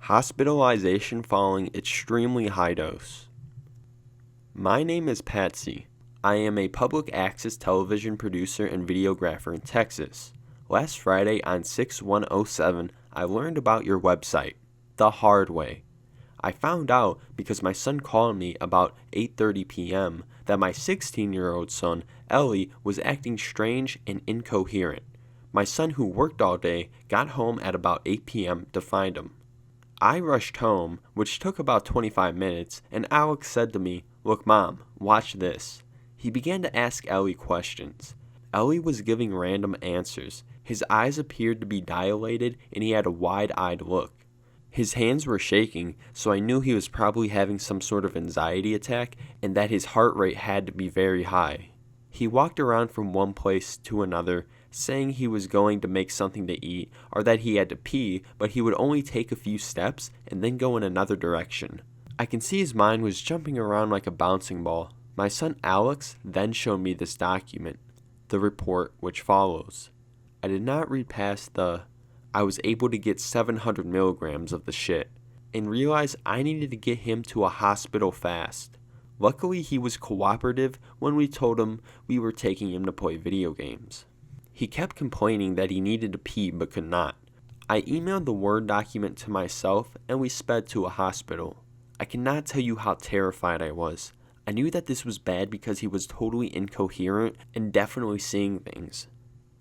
Hospitalization following extremely high dose. My name is Patsy. I am a public access television producer and videographer in Texas. Last Friday on 6/1/07, I learned about your website, the hard way. I found out because my son called me about 8:30 p.m. that my 16-year-old son, Ellie, was acting strange and incoherent. My son, who worked all day, got home at about 8 p.m. to find him. I rushed home, which took about 25 minutes, and Alex said to me, "Look, Mom, watch this." He began to ask Ellie questions. Ellie was giving random answers. His eyes appeared to be dilated, and he had a wide-eyed look. His hands were shaking, so I knew he was probably having some sort of anxiety attack, and that his heart rate had to be very high. He walked around from one place to another, saying he was going to make something to eat, or that he had to pee, but he would only take a few steps and then go in another direction. I can see his mind was jumping around like a bouncing ball. My son Alex then showed me this document, the report which follows. I did not read past I was able to get 700 milligrams of the shit, and realized I needed to get him to a hospital fast. Luckily, he was cooperative when we told him we were taking him to play video games. He kept complaining that he needed to pee but could not. I emailed the Word document to myself and we sped to a hospital. I cannot tell you how terrified I was. I knew that this was bad because he was totally incoherent and definitely seeing things.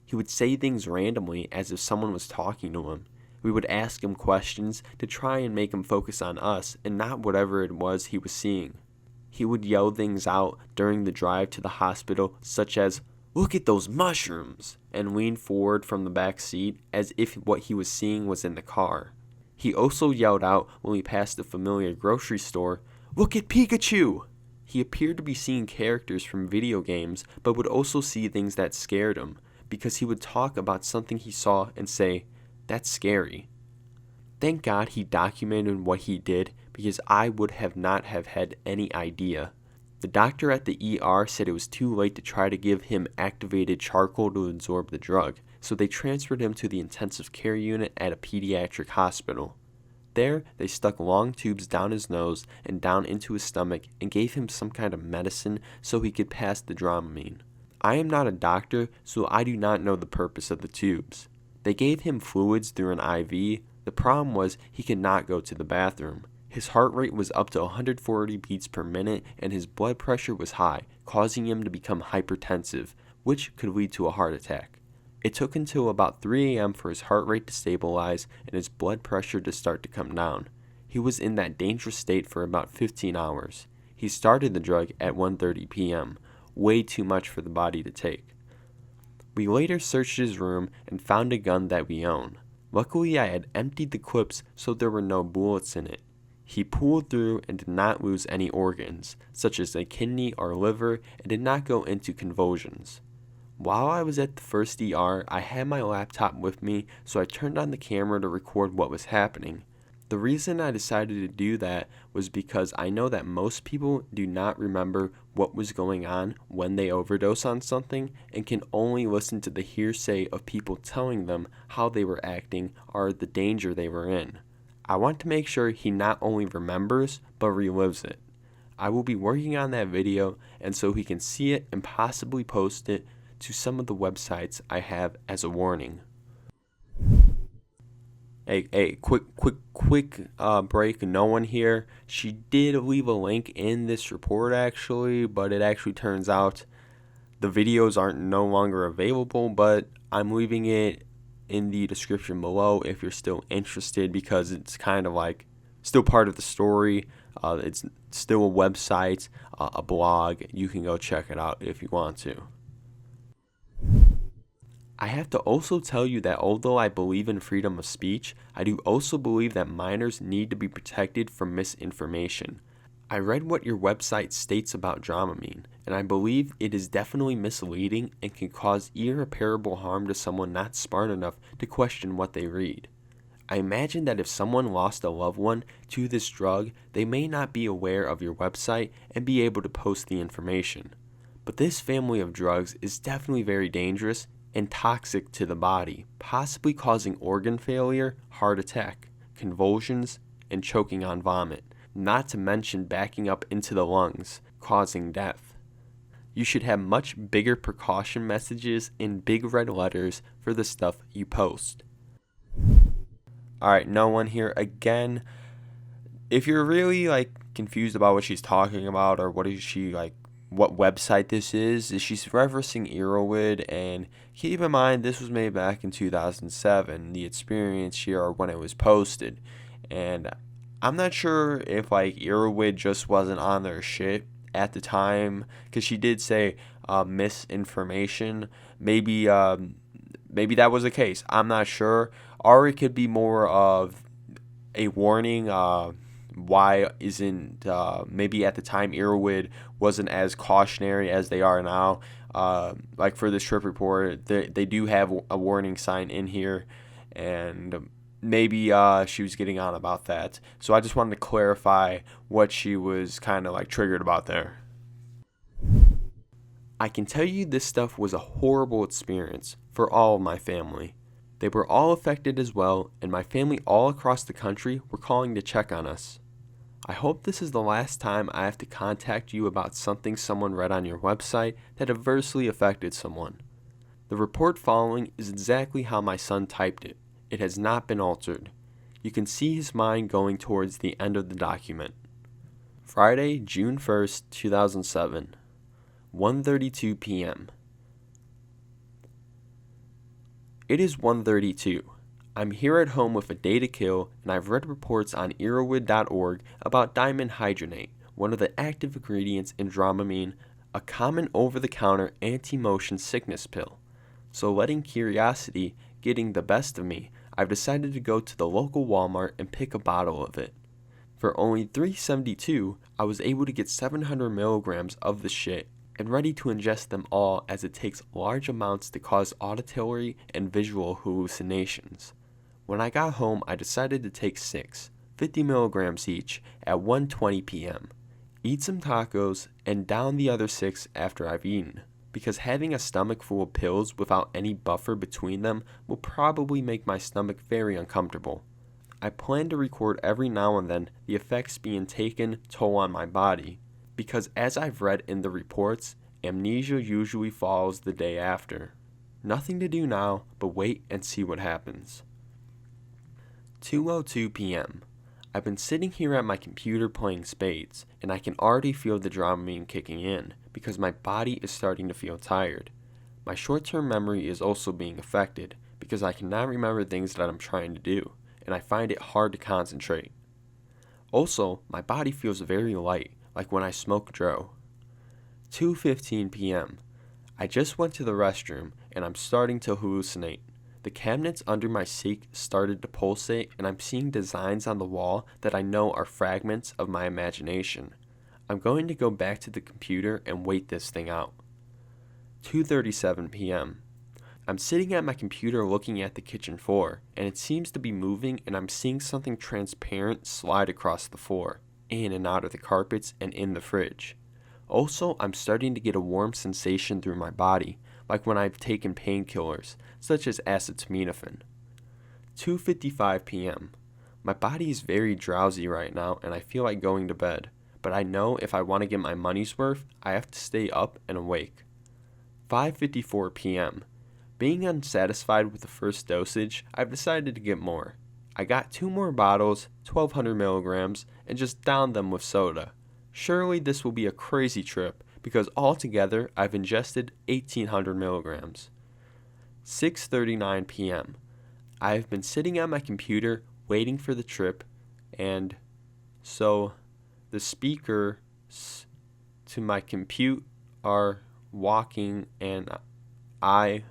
He would say things randomly as if someone was talking to him. We would ask him questions to try and make him focus on us and not whatever it was he was seeing. He would yell things out during the drive to the hospital, such as, "Look at those mushrooms," and lean forward from the back seat as if what he was seeing was in the car. He also yelled out when we passed a familiar grocery store, "Look at Pikachu!" He appeared to be seeing characters from video games, but would also see things that scared him, because he would talk about something he saw and say, "That's scary." Thank God he documented what he did, because I would have not have had any idea. The doctor at the ER said it was too late to try to give him activated charcoal to absorb the drug, so they transferred him to the intensive care unit at a pediatric hospital. There, they stuck long tubes down his nose and down into his stomach and gave him some kind of medicine so he could pass the Dramamine. I am not a doctor, so I do not know the purpose of the tubes. They gave him fluids through an IV. The problem was he could not go to the bathroom. His heart rate was up to 140 beats per minute and his blood pressure was high, causing him to become hypertensive, which could lead to a heart attack. It took until about 3 a.m. for his heart rate to stabilize and his blood pressure to start to come down. He was in that dangerous state for about 15 hours. He started the drug at 1:30 p.m., way too much for the body to take. We later searched his room and found a gun that we own. Luckily, I had emptied the clips so there were no bullets in it. He pulled through and did not lose any organs, such as a kidney or liver, and did not go into convulsions. While I was at the first ER, I had my laptop with me, so I turned on the camera to record what was happening. The reason I decided to do that was because I know that most people do not remember what was going on when they overdose on something and can only listen to the hearsay of people telling them how they were acting or the danger they were in. I want to make sure he not only remembers, but relives it. I will be working on that video, and so he can see it and possibly post it to some of the websites I have as a warning. Quick break. No one here. She did leave a link in this report actually, but it actually turns out the videos aren't no longer available, but I'm leaving it in the description below if you're still interested, because it's kind of like still part of the story. It's still a website, a blog. You can go check it out if you want to. I have to also tell you that although I believe in freedom of speech, I do also believe that minors need to be protected from misinformation. I read what your website states about Dramamine, and I believe it is definitely misleading and can cause irreparable harm to someone not smart enough to question what they read. I imagine that if someone lost a loved one to this drug, they may not be aware of your website and be able to post the information. But this family of drugs is definitely very dangerous and toxic to the body, possibly causing organ failure, heart attack, convulsions, and choking on vomit, not to mention backing up into the lungs, causing death. You should have much bigger precaution messages in big red letters for the stuff you post. Alright, no one here again. If you're really confused about what she's talking about or what website this is she's referencing Erowid, and keep in mind this was made back in 2007, the experience here or when it was posted. And I'm not sure if Erowid just wasn't on their shit at the time, because she did say misinformation. Maybe that was the case. I'm not sure. Or it could be more of a warning. Why isn't maybe at the time Erowid wasn't as cautionary as they are now. For this trip report, they do have a warning sign in here, and maybe she was getting on about that. So I just wanted to clarify what she was kind of triggered about there. I can tell you this stuff was a horrible experience for all of my family. They were all affected as well, and my family all across the country were calling to check on us. I hope this is the last time I have to contact you about something someone read on your website that adversely affected someone. The report following is exactly how my son typed it. It has not been altered. You can see his mind going towards the end of the document. Friday, June 1st, 2007, 1:32 p.m. It is 1:32. I'm here at home with a day to kill, and I've read reports on erowid.org about Dimenhydrinate, one of the active ingredients in Dramamine, a common over-the-counter anti-motion sickness pill. So letting curiosity getting the best of me, I've decided to go to the local Walmart and pick a bottle of it. For only $3.72, I was able to get 700 milligrams of the shit and ready to ingest them all, as it takes large amounts to cause auditory and visual hallucinations. When I got home, I decided to take 6, 50 milligrams each, at 1:20 p.m. Eat some tacos and down the other 6 after I've eaten, because having a stomach full of pills without any buffer between them will probably make my stomach very uncomfortable. I plan to record every now and then the effects being taken toll on my body, because as I've read in the reports, amnesia usually follows the day after. Nothing to do now but wait and see what happens. 2:02 p.m. I've been sitting here at my computer playing spades, and I can already feel the Dramamine kicking in because my body is starting to feel tired. My short-term memory is also being affected because I cannot remember things that I'm trying to do, and I find it hard to concentrate. Also, my body feels very light, like when I smoke dro. 2:15 p.m. I just went to the restroom, and I'm starting to hallucinate. The cabinets under my sink started to pulsate, and I'm seeing designs on the wall that I know are fragments of my imagination. I'm going to go back to the computer and wait this thing out. 2:37 p.m. I'm sitting at my computer looking at the kitchen floor, and it seems to be moving, and I'm seeing something transparent slide across the floor, in and out of the carpets and in the fridge. Also, I'm starting to get a warm sensation through my body, like when I've taken painkillers, such as acetaminophen. 2:55 p.m. My body is very drowsy right now, and I feel like going to bed, but I know if I want to get my money's worth, I have to stay up and awake. 5:54 p.m. Being unsatisfied with the first dosage, I've decided to get more. I got 2 more bottles, 1,200 milligrams, and just downed them with soda. Surely this will be a crazy trip, because altogether I've ingested 1,800 milligrams. 6:39 p.m. I have been sitting at my computer waiting for the trip, and so the speakers to my compute are walking, and I